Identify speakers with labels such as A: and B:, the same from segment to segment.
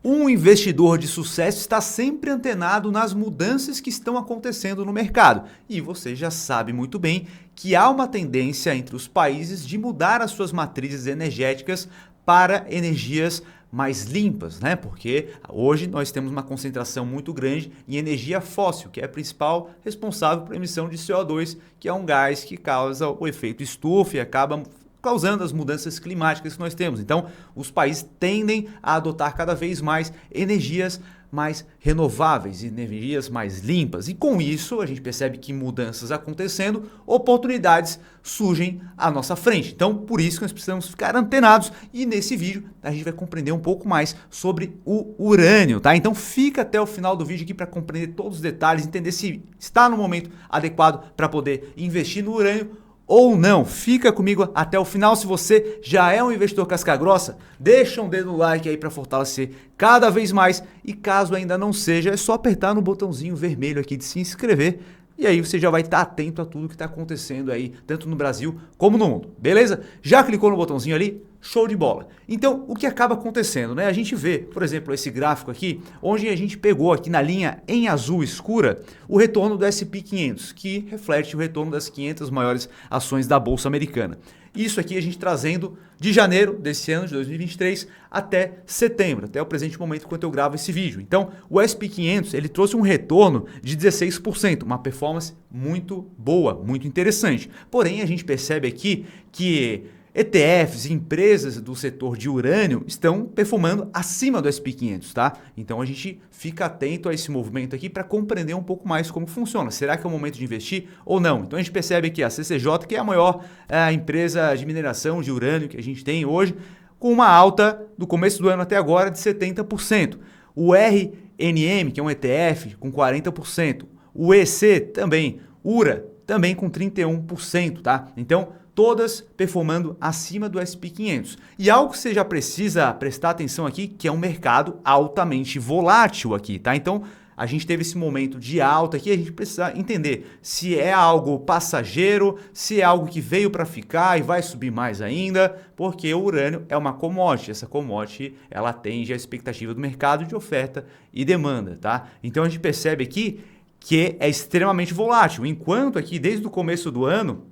A: Um investidor de sucesso está sempre antenado nas mudanças que estão acontecendo no mercado. E você já sabe muito bem que há uma tendência entre os países de mudar as suas matrizes energéticas para energias mais limpas, né? Porque hoje nós temos uma concentração muito grande em energia fóssil, que é a principal responsável por emissão de CO2, que é um gás que causa o efeito estufa e acaba causando as mudanças climáticas que nós temos. Então, os países tendem a adotar cada vez mais energias mais renováveis, energias mais limpas. E com isso, a gente percebe que mudanças acontecendo, oportunidades surgem à nossa frente. Então, por isso que nós precisamos ficar antenados. E nesse vídeo, a gente vai compreender um pouco mais sobre o urânio, tá? Então, fica até o final do vídeo aqui para compreender todos os detalhes, entender se está no momento adequado para poder investir no urânio ou não. Fica comigo até o final. Se você já é um investidor casca grossa, deixa um dedo no like aí para fortalecer cada vez mais. E caso ainda não seja, é só apertar no botãozinho vermelho aqui de se inscrever. E aí você já vai estar atento a tudo que está acontecendo aí, tanto no Brasil como no mundo, beleza? Já clicou no botãozinho ali? Show de bola. Então, o que acaba acontecendo, né? A gente vê, por exemplo, esse gráfico aqui, onde a gente pegou aqui na linha em azul escura o retorno do S&P 500, que reflete o retorno das 500 maiores ações da Bolsa Americana. Isso aqui a gente trazendo de janeiro desse ano de 2023 até setembro, até o presente momento enquanto eu gravo esse vídeo. Então, o S&P 500 ele trouxe um retorno de 16%, uma performance muito boa, muito interessante. Porém, a gente percebe aqui que ETFs e empresas do setor de urânio estão performando acima do S&P 500, tá? Então a gente fica atento a esse movimento aqui para compreender um pouco mais como funciona. Será que é o momento de investir ou não? Então a gente percebe que a CCJ, que é a maior empresa de mineração de urânio que a gente tem hoje, com uma alta do começo do ano até agora de 70%. O RNM, que é um ETF, com 40%. O EC também. URA também com 31%, tá? Então, todas performando acima do S&P 500. E algo que você já precisa prestar atenção aqui, que é um mercado altamente volátil aqui, tá? Então, a gente teve esse momento de alta aqui, a gente precisa entender se é algo passageiro, se é algo que veio para ficar e vai subir mais ainda, porque o urânio é uma commodity. Essa commodity, ela atende a expectativa do mercado de oferta e demanda, tá? Então, a gente percebe aqui que é extremamente volátil. Enquanto aqui, desde o começo do ano,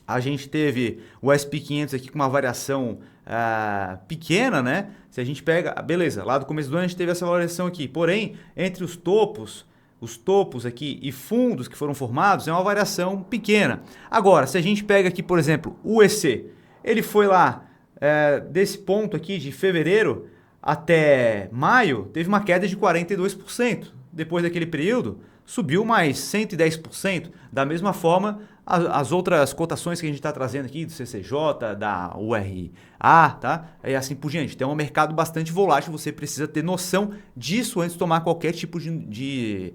A: a gente teve o S&P 500 aqui com uma variação pequena, né? Se a gente pega, beleza, lá do começo do ano a gente teve essa variação aqui. Porém, entre os topos aqui e fundos que foram formados, é uma variação pequena. Agora, se a gente pega aqui, por exemplo, o EC, ele foi lá desse ponto aqui de fevereiro até maio, teve uma queda de 42%. Depois daquele período, subiu mais 110%. Da mesma forma, as outras cotações que a gente está trazendo aqui, do CCJ, da URA, tá? E assim por diante. Então é um mercado bastante volátil, você precisa ter noção disso antes de tomar qualquer tipo de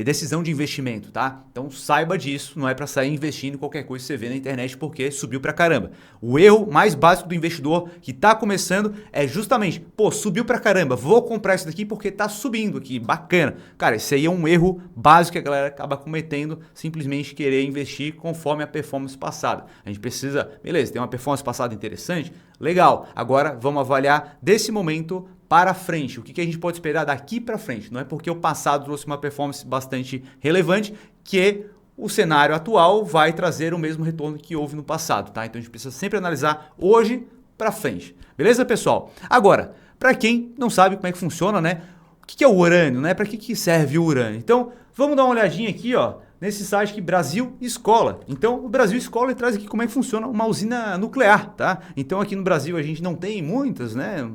A: decisão de investimento, tá? Então saiba disso, não é para sair investindo em qualquer coisa que você vê na internet porque subiu pra caramba. O erro mais básico do investidor que tá começando é justamente, pô, subiu pra caramba, vou comprar isso daqui porque tá subindo aqui, bacana. Cara, esse aí é um erro básico que a galera acaba cometendo, simplesmente querer investir conforme a performance passada. A gente precisa, beleza, tem uma performance passada interessante, legal. Agora vamos avaliar desse momento para frente, o que a gente pode esperar daqui para frente. Não é porque o passado trouxe uma performance bastante relevante que o cenário atual vai trazer o mesmo retorno que houve no passado, tá? Então a gente precisa sempre analisar hoje para frente. Beleza, pessoal? Agora, para quem não sabe como é que funciona, né? O que é o urânio, né? Para que serve o urânio? Então, vamos dar uma olhadinha aqui, ó, nesse site aqui, Brasil Escola. Então, o Brasil Escola ele traz aqui como é que funciona uma usina nuclear, tá? Então, aqui no Brasil a gente não tem muitas, né?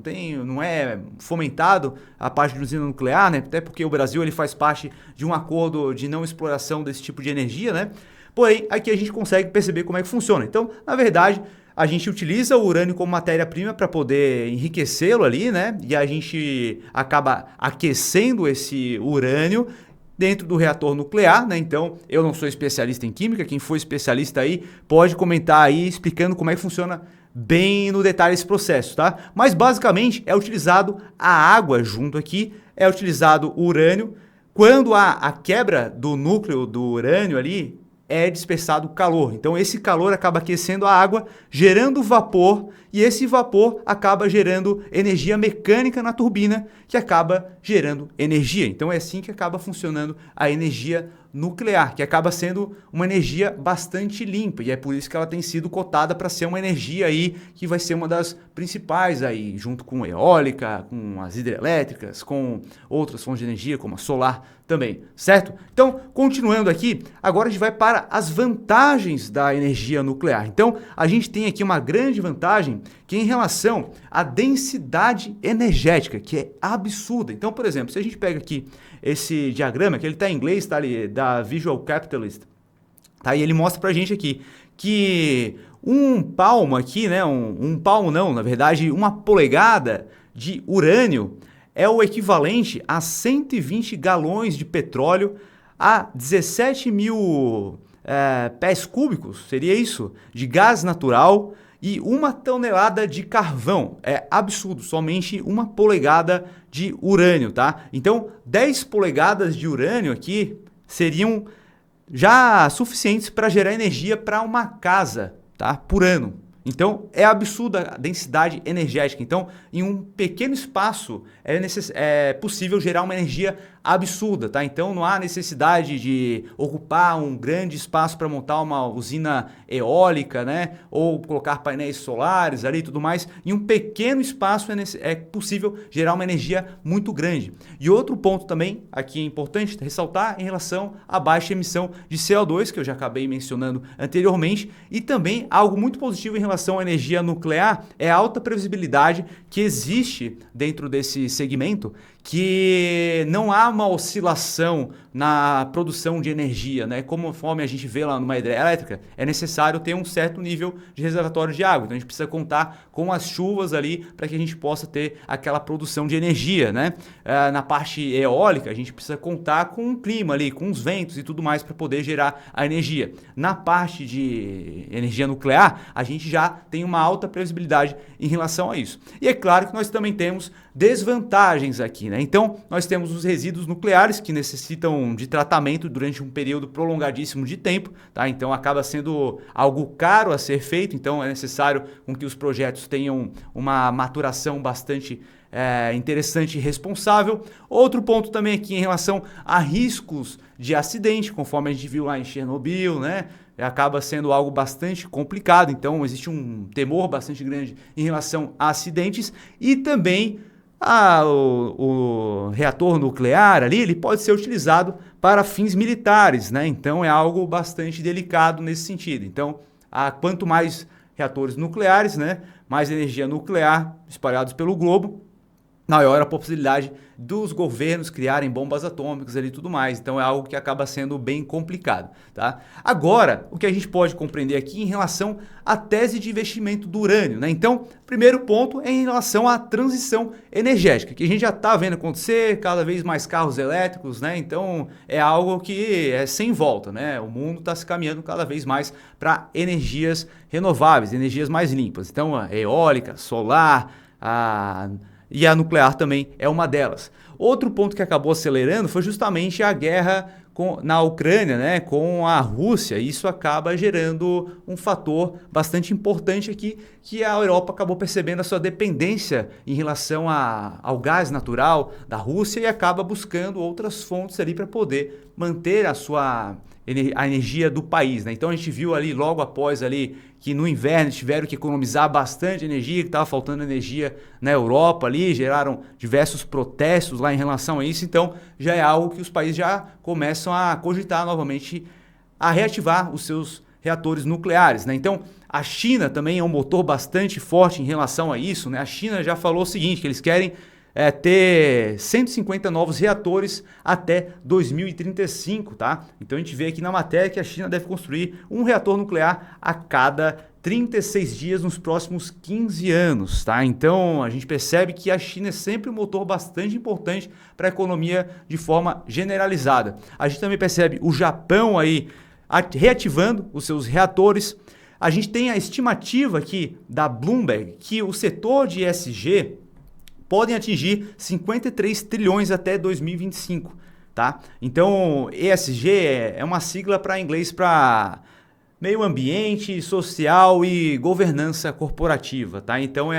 A: Não é fomentado a parte de usina nuclear, né? Até porque o Brasil ele faz parte de um acordo de não exploração desse tipo de energia, né? Porém, aqui a gente consegue perceber como é que funciona. Então, na verdade, a gente utiliza o urânio como matéria-prima para poder enriquecê-lo ali, né? E a gente acaba aquecendo esse urânio dentro do reator nuclear, né? Então, eu não sou especialista em química, quem for especialista aí pode comentar aí explicando como é que funciona bem no detalhe esse processo, tá? Mas basicamente é utilizado a água junto aqui, é utilizado o urânio. Quando há a quebra do núcleo do urânio ali, é dispersado calor. Então esse calor acaba aquecendo a água, gerando vapor e esse vapor acaba gerando energia mecânica na turbina, que acaba gerando energia. Então é assim que acaba funcionando a energia nuclear, que acaba sendo uma energia bastante limpa, e é por isso que ela tem sido cotada para ser uma energia aí que vai ser uma das principais aí, junto com a eólica, com as hidrelétricas, com outras fontes de energia, como a solar também, certo? Então, continuando aqui, agora a gente vai para as vantagens da energia nuclear. Então, a gente tem aqui uma grande vantagem que é em relação à densidade energética, que é absurda. Então, por exemplo, se a gente pega aqui esse diagrama, que ele está em inglês, tá ali, da Visual Capitalist, tá? E ele mostra pra gente aqui que um palmo aqui, né, um palmo não, na verdade, uma polegada de urânio é o equivalente a 120 galões de petróleo, a 17 mil pés cúbicos, seria isso, de gás natural, e 1 tonelada de carvão. É absurdo, somente 1 polegada de urânio, tá? Então, 10 polegadas de urânio aqui seriam já suficientes para gerar energia para uma casa, tá? Por ano. Então, é absurda a densidade energética. Então, em um pequeno espaço, é possível gerar uma energia absurda, tá? Então, não há necessidade de ocupar um grande espaço para montar uma usina eólica, né? Ou colocar painéis solares ali e tudo mais. Em um pequeno espaço é possível gerar uma energia muito grande. E outro ponto também, aqui é importante ressaltar, em relação à baixa emissão de CO2, que eu já acabei mencionando anteriormente, e também algo muito positivo em relação à energia nuclear é a alta previsibilidade que existe dentro desse segmento, que não há uma oscilação na produção de energia, né? Conforme a gente vê lá numa hidrelétrica, é necessário ter um certo nível de reservatório de água. Então a gente precisa contar com as chuvas ali para que a gente possa ter aquela produção de energia, né? Na parte eólica, a gente precisa contar com o clima ali, com os ventos e tudo mais para poder gerar a energia. Na parte de energia nuclear, a gente já tem uma alta previsibilidade em relação a isso. E é claro que nós também temos desvantagens aqui, né? Então, nós temos os resíduos nucleares que necessitam de tratamento durante um período prolongadíssimo de tempo, tá? Então, acaba sendo algo caro a ser feito, então é necessário com que os projetos tenham uma maturação bastante interessante e responsável. Outro ponto também aqui em relação a riscos de acidente, conforme a gente viu lá em Chernobyl, né? Acaba sendo algo bastante complicado, então existe um temor bastante grande em relação a acidentes e também o reator nuclear ali, ele pode ser utilizado para fins militares, né? Então é algo bastante delicado nesse sentido. Então, quanto mais reatores nucleares, né, mais energia nuclear espalhados pelo globo, maior a possibilidade dos governos criarem bombas atômicas ali e tudo mais. Então é algo que acaba sendo bem complicado, tá? Agora, o que a gente pode compreender aqui em relação à tese de investimento do urânio, né? Então, primeiro ponto é em relação à transição energética, que a gente já está vendo acontecer, cada vez mais carros elétricos, né? Então é algo que é sem volta, né? O mundo está se caminhando cada vez mais para energias renováveis, energias mais limpas. Então, a eólica, solar, e a nuclear também é uma delas. Outro ponto que acabou acelerando foi justamente a guerra na Ucrânia, né, com a Rússia. Isso acaba gerando um fator bastante importante aqui, que a Europa acabou percebendo a sua dependência em relação ao gás natural da Rússia e acaba buscando outras fontes ali para poder manter a energia do país, né? Então a gente viu ali logo após ali que no inverno tiveram que economizar bastante energia, que estava faltando energia na Europa ali, geraram diversos protestos lá em relação a isso. Então já é algo que os países já começam a cogitar novamente a reativar os seus reatores nucleares, né? Então a China também é um motor bastante forte em relação a isso, né? A China já falou o seguinte, que eles querem ter 150 novos reatores até 2035, tá? Então a gente vê aqui na matéria que a China deve construir um reator nuclear a cada 36 dias nos próximos 15 anos, tá? Então a gente percebe que a China é sempre um motor bastante importante para a economia de forma generalizada. A gente também percebe o Japão aí reativando os seus reatores. A gente tem a estimativa aqui da Bloomberg que o setor de ESG podem atingir 53 trilhões até 2025, tá? Então, ESG é uma sigla para inglês para meio ambiente, social e governança corporativa, tá? Então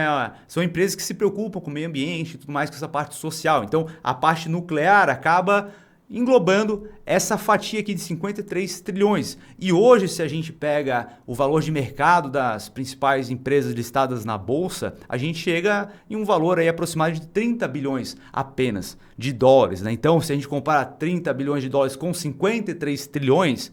A: são empresas que se preocupam com o meio ambiente e tudo mais, com essa parte social. Então a parte nuclear acaba englobando essa fatia aqui de 53 trilhões. E hoje, se a gente pega o valor de mercado das principais empresas listadas na bolsa, a gente chega em um valor aí aproximado de 30 bilhões apenas de dólares, né? Então, se a gente compara 30 bilhões de dólares com 53 trilhões,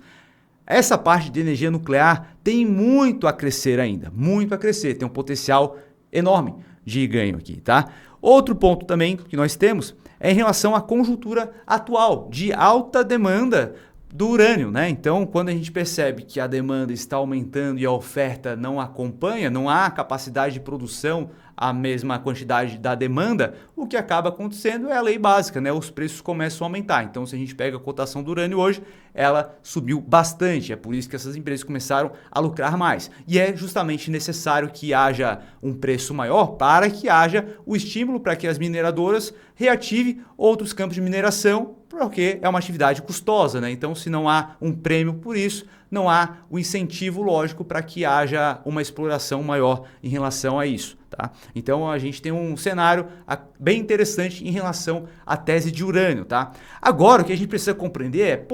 A: essa parte de energia nuclear tem muito a crescer ainda, muito a crescer, tem um potencial enorme de ganho aqui, tá? Outro ponto também que nós temos é em relação à conjuntura atual de alta demanda do urânio, né? Então, quando a gente percebe que a demanda está aumentando e a oferta não acompanha, não há capacidade de produção a mesma quantidade da demanda, o que acaba acontecendo é a lei básica, né? Os preços começam a aumentar. Então, se a gente pega a cotação do urânio hoje, ela subiu bastante. É por isso que essas empresas começaram a lucrar mais. E é justamente necessário que haja um preço maior para que haja o estímulo para que as mineradoras reativem outros campos de mineração, porque é uma atividade custosa, né? Então, se não há um prêmio por isso, não há o incentivo lógico para que haja uma exploração maior em relação a isso, tá? Então, a gente tem um cenário bem interessante em relação à tese de urânio, tá? Agora, o que a gente precisa compreender é,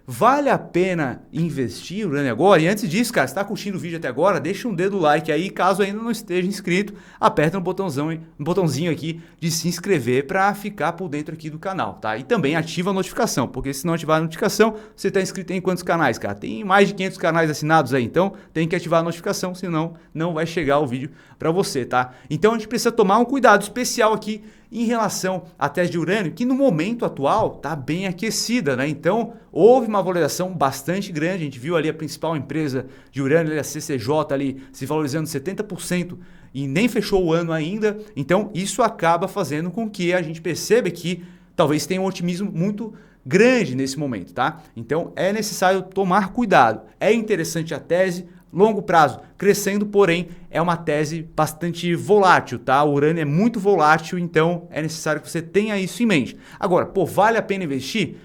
A: vale a pena investir em urânio agora? E antes disso, cara, se está curtindo o vídeo até agora, deixa um dedo like aí, caso ainda não esteja inscrito, aperta no botãozinho aqui de se inscrever para ficar por dentro aqui do canal, tá? E também ativa a notificação, porque se não ativar a notificação, você está inscrito em quantos canais, cara? Tem mais de 500 canais assinados aí, então tem que ativar a notificação, senão não vai chegar o vídeo para você, tá? Então a gente precisa tomar um cuidado especial aqui em relação à tese de urânio, que no momento atual está bem aquecida, né? Então houve uma valorização bastante grande, a gente viu ali a principal empresa de urânio, a CCJ ali se valorizando 70% e nem fechou o ano ainda, então isso acaba fazendo com que a gente perceba que talvez tenha um otimismo muito grande nesse momento, tá? Então é necessário tomar cuidado. É interessante a tese, longo prazo crescendo, porém é uma tese bastante volátil, tá? O urânio é muito volátil, então é necessário que você tenha isso em mente. Agora, vale a pena investir?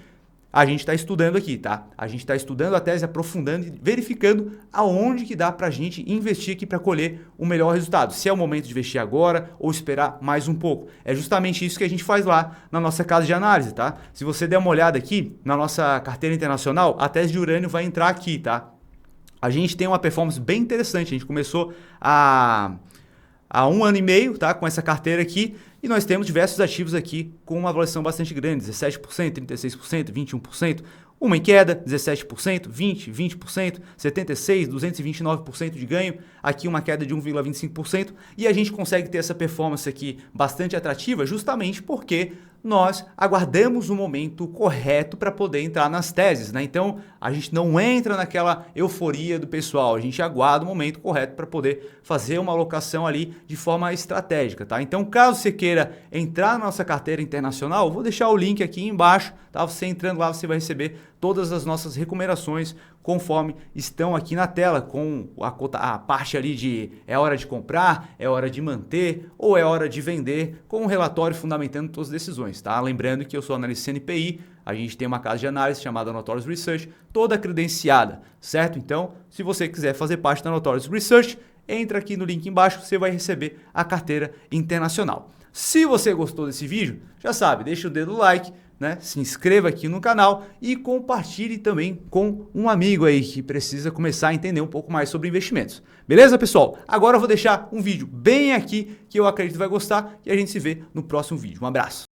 A: A gente está estudando aqui, tá? A gente está estudando a tese, aprofundando e verificando aonde que dá para a gente investir aqui para colher o melhor resultado. Se é o momento de investir agora ou esperar mais um pouco. É justamente isso que a gente faz lá na nossa casa de análise, tá? Se você der uma olhada aqui na nossa carteira internacional, a tese de urânio vai entrar aqui, tá? A gente tem uma performance bem interessante. A gente começou há 1 ano e meio, tá, com essa carteira aqui, e nós temos diversos ativos aqui com uma avaliação bastante grande, 17%, 36%, 21%, uma em queda, 17%, 20%, 76%, 229% de ganho, aqui uma queda de 1,25%, e a gente consegue ter essa performance aqui bastante atrativa justamente porque nós aguardamos o momento correto para poder entrar nas teses, né? Então, a gente não entra naquela euforia do pessoal, a gente aguarda o momento correto para poder fazer uma alocação ali de forma estratégica, tá? Então, caso você queira entrar na nossa carteira internacional, eu vou deixar o link aqui embaixo, tá? Você entrando lá, você vai receber todas as nossas recomendações conforme estão aqui na tela, com a parte ali de é hora de comprar, é hora de manter ou é hora de vender, com um relatório fundamentando todas as decisões, tá? Lembrando que eu sou analista CNPI, a gente tem uma casa de análise chamada Notorious Research, toda credenciada, certo? Então, se você quiser fazer parte da Notorious Research, entra aqui no link embaixo, você vai receber a carteira internacional. Se você gostou desse vídeo, já sabe, deixa o dedo no like, né? Se inscreva aqui no canal e compartilhe também com um amigo aí que precisa começar a entender um pouco mais sobre investimentos. Beleza, pessoal? Agora eu vou deixar um vídeo bem aqui que eu acredito que vai gostar e a gente se vê no próximo vídeo. Um abraço!